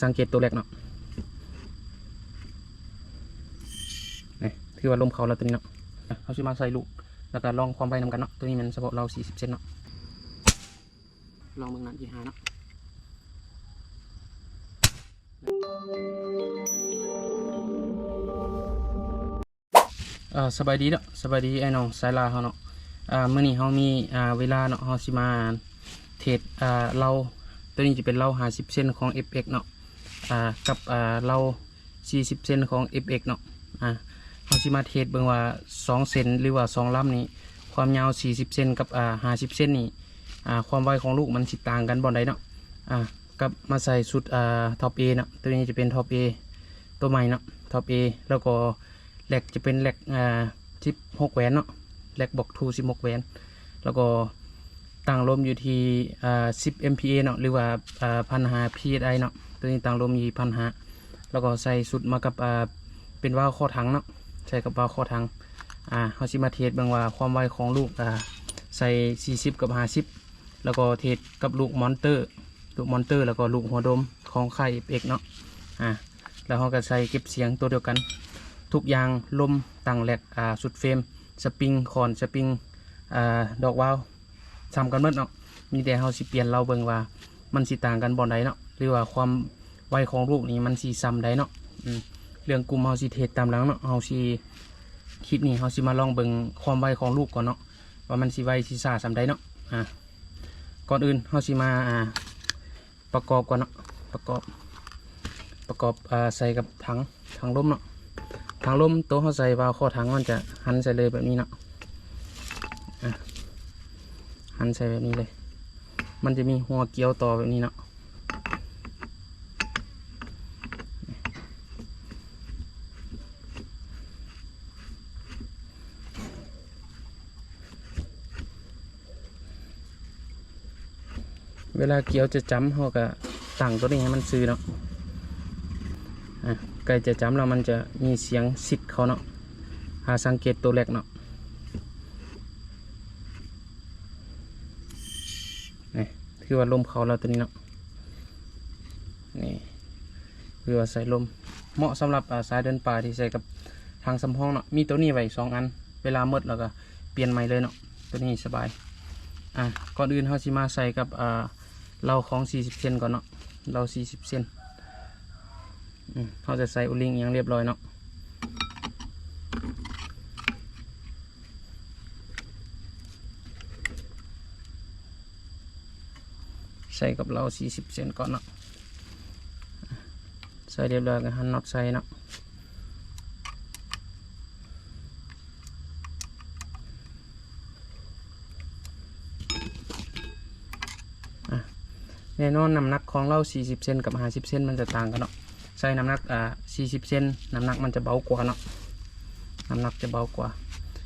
สังเกตตัวแรกเนาะนี่คือว่าลมเขาแล้วตัวนี้เนาะเขาจะมาใส่ลูกแล้วก็ลองความไวนำกันเนาะตัวนี้มันเฉพาะเรา40เซนเนาะลองเบิ่งนั้นที่5เนาะสบายดีเนาะสบายดีไอ้น้องสายลาเขาเนาะมื้อนี้เขามีเวลาเนาะเขาสิมาเทรดเราตัวนี้จะเป็นเรา50เซนของ FX เนาะกับเรา40เซนของ FX เนาะเขาสิมาเทรดเบิ่งว่า2เซนหรือว่า2ลำนี้ความยาว40เซนกับ50เซนนี่ความไวของลูกมันสิต่างกันบ่ใดเนาะกับมาใส่ชุดท็อป A เนาะตัวนี้จะเป็นท็อป A ตัวใหม่เนาะท็อป A แล้วก็แหลกจะเป็นแหลก16แหวนเนาะแหลกบอกทู16แหวนแล้วก็ตั้งลมอยู่ที่10 MPa เนาะหรือว่า1,500 PSI เนาะตัวนี้ตั้งลมอยู่1,500แล้วก็ใส่สุดมากับเป็นวาล์วข้อถังเนาะใส่กับวาล์วข้อถังเขาสิมาเทสบางว่าความไวของลูกใส่40กับ50แล้วก็เทสกับลูกมอนเตอร์แล้วก็ลูกหัวดมของค่ายFXเนาะแล้วเขาก็ใส่เก็บเสียงตัวเดียวกันทุกอย่างลมตั้งแหลกสุดเฟรมสปริงคอนสปริงดอกวาล์วซ้ำกันหมดเนาะมีแต่เขาสิเปลี่ยนเราเบิ่งว่ามันสิต่างกันบ่ใดเนาะหรือว่าความไวของลูกนี้มันสิซ้ำใดเนาะเรื่องกลุ่มเขาสิเทสตามหลังเนาะเขาสิคลิปนี้เขาสิมาลองเบิ่งความไวของลูกก่อนเนาะว่ามันสิไวสิซ่าซ้ำใดเนาะก่อนอื่นเขาสิมาประกอบก่อนเนาะประกอบใส่กับถังลมเนาะถังลมตัวเขาใส่วาล์วข้อถังมันจะหันใส่เลยแบบนี้เนาะหันใส่แบบนี้เลยมันจะมีหัวเกี่ยวต่อแบบนี้เนาะเวลาเกี่ยวจะจ้ำเขาก็ตั้งตัวนี้ให้มันซื้อเนาะใกล้จะจ้ำแล้วมันจะมีเสียงสิดเขาเนาะสังเกตตัวแรกเนาะนี่คือว่าลมเขาแล้วตัวนี้เนาะนี่คือว่าใส่ลมเหมาะสำหรับสายเดินป่าที่ใส่กับทางสำห้องเนาะมีตัวนี้ไว้2อันเวลามืดแล้วก็เปลี่ยนใหม่เลยเนาะตัวนี้สบายก่อนอื่นเขาสิมาใส่กับเราของ40เซนก่อนเนาะเรา40เซนเขาจะใส่อุลิงอย่างเรียบร้อยเนาะใส่กับเรา40เซนก่อนเนาะใส่เรียบร้อยกันหันน็อตใส่เนาะแน่นอนน้ำหนักของเรา40เซนกับ50เซนมันจะต่างกันเนาะใส่น้ำหนัก40เซนน้ำหนักมันจะเบากว่าเนาะน้ำหนักจะเบากว่า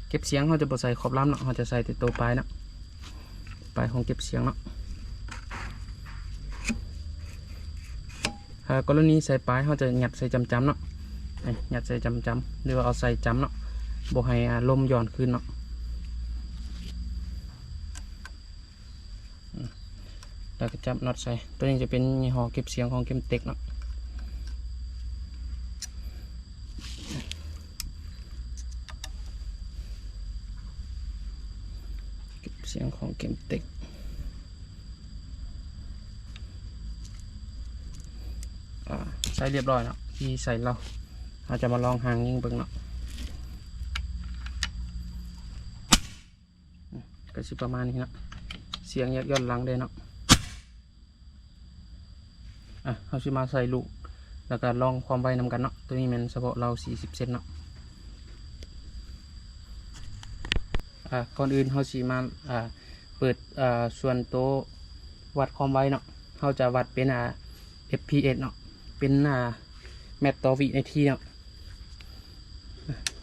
เก็บเสียงเขาจะบ่ใส่ขอบลำเนาะเขาจะใส่แต่ตัวปลายเนาะปลายของเก็บเสียงเนาะกรณีใส่ปลายเขาจะหยัดใส่จำเนาะหยัดใส่จำหรือว่าเอาใส่จำเนาะบ่ให้ลมหย่อนขึ้นเนาะแล้วก็จับน็อตใส่ตัวนี้จะเป็นยี่ห้อเก็บเสียงของเกมเต็กเนาะเก็บเสียงของเกมเต็กใส่เรียบร้อยเนาะที่ใส่เราจะมาลองหางยิงเบิ่งเนาะก็สิประมาณนี้เนาะเสียงยักย้อนหลังเลยเนาะเราจะมาใส่ลูกแล้วก็ลองความไวนำกันเนาะตัวนี้มันเฉพาะเรา40เซนเนาะก่อนอื่นเราสิมาเปิดส่วนโต๊ะวัดความไวเนาะเราจะวัดเป็นFPS เนาะเป็นแมตต์ต่อวินาทีเนาะ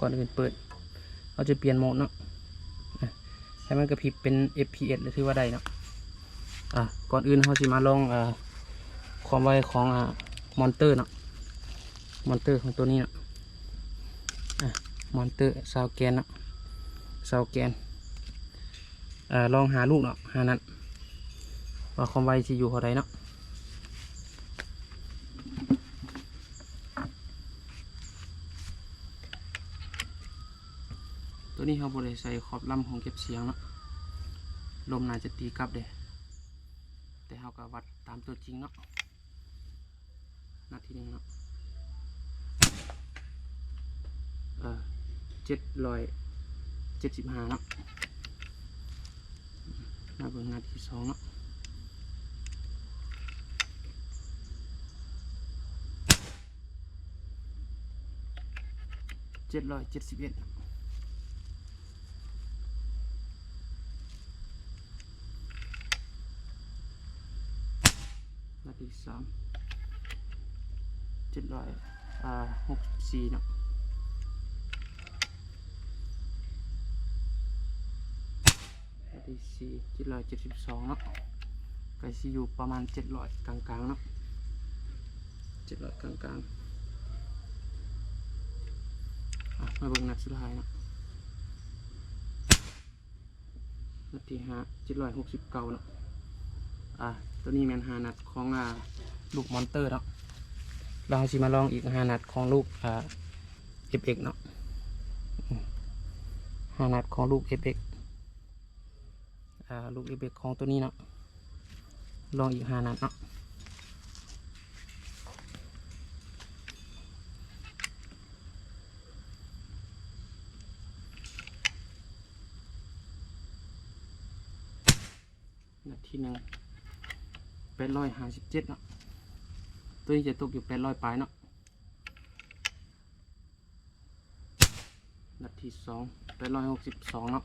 ก่อนอื่นเปิดเราจะเปลี่ยนโหมดเนาะให้มันกระพริบเป็น FPS หรือที่ว่าใดเนาะก่อนอื่นเราสิมาลองความไวของมอนเตอร์เนาะมอนเตอร์ของตัวนี้เนาะมอนเตอร์ซาวแกนเนาะซาวแกนลองหาลูกเนาะหานั้นว่าความไวจะอยู่เท่าไรเนาะ ตัวนี้เขาบริใส่ขอบลำของเก็บเสียงเนาะลมน่าจะตีกลับเด้แต่เขาก็วัดตามตัวจริงเนาะนาทีนึงเนาะ775เนาะมาเบิ่งนาที2เนาะ771นาที3 764เนาะนาที4 772เนาะก็สิอยู่ประมาณ700กลางๆเนาะ700กลางๆมาเบิ่งนัดสุดท้ายเนาะนาที5 769เนาะตัวนี้แมน5นัดของลูกมอนเตอร์เนาะเราสิมาลองอีก5นัดของลูกFX เนาะ5นัดของลูก FX ลูก FX ของตัวนี้เนาะลองอีก5นัดเนาะนาที1 857เนาะตัวนี้จะตกอยู่800ปลายเนาะนาที2 862เนาะ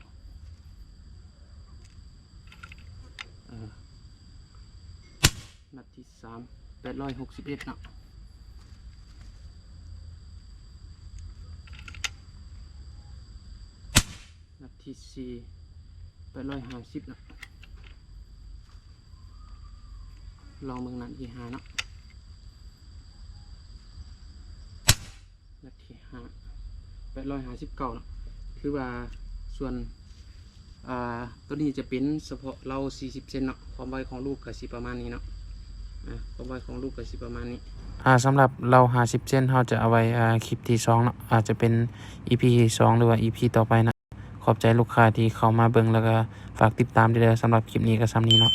นาที3 861เนาะนาที4 850เนาะลองเบิ่งนาที5เนาะนาที5 859เนาะคือว่าส่วนตัวนี้จะเป็นเฉพาะเรา40เซนเนาะความไวของลูกก็สิประมาณนี้เนาะความไวของลูกก็สิประมาณนี้สำหรับเรา50เซนเราจะเอาไว้คลิปที่2เนาะอาจจะเป็น EP 2หรือว่า EP ต่อไปนะขอบใจลูกค้าที่เข้ามาเบิ่งแล้วก็ฝากติดตามด้วยสำหรับคลิปนี้ก็ซ้ำนี้เนาะ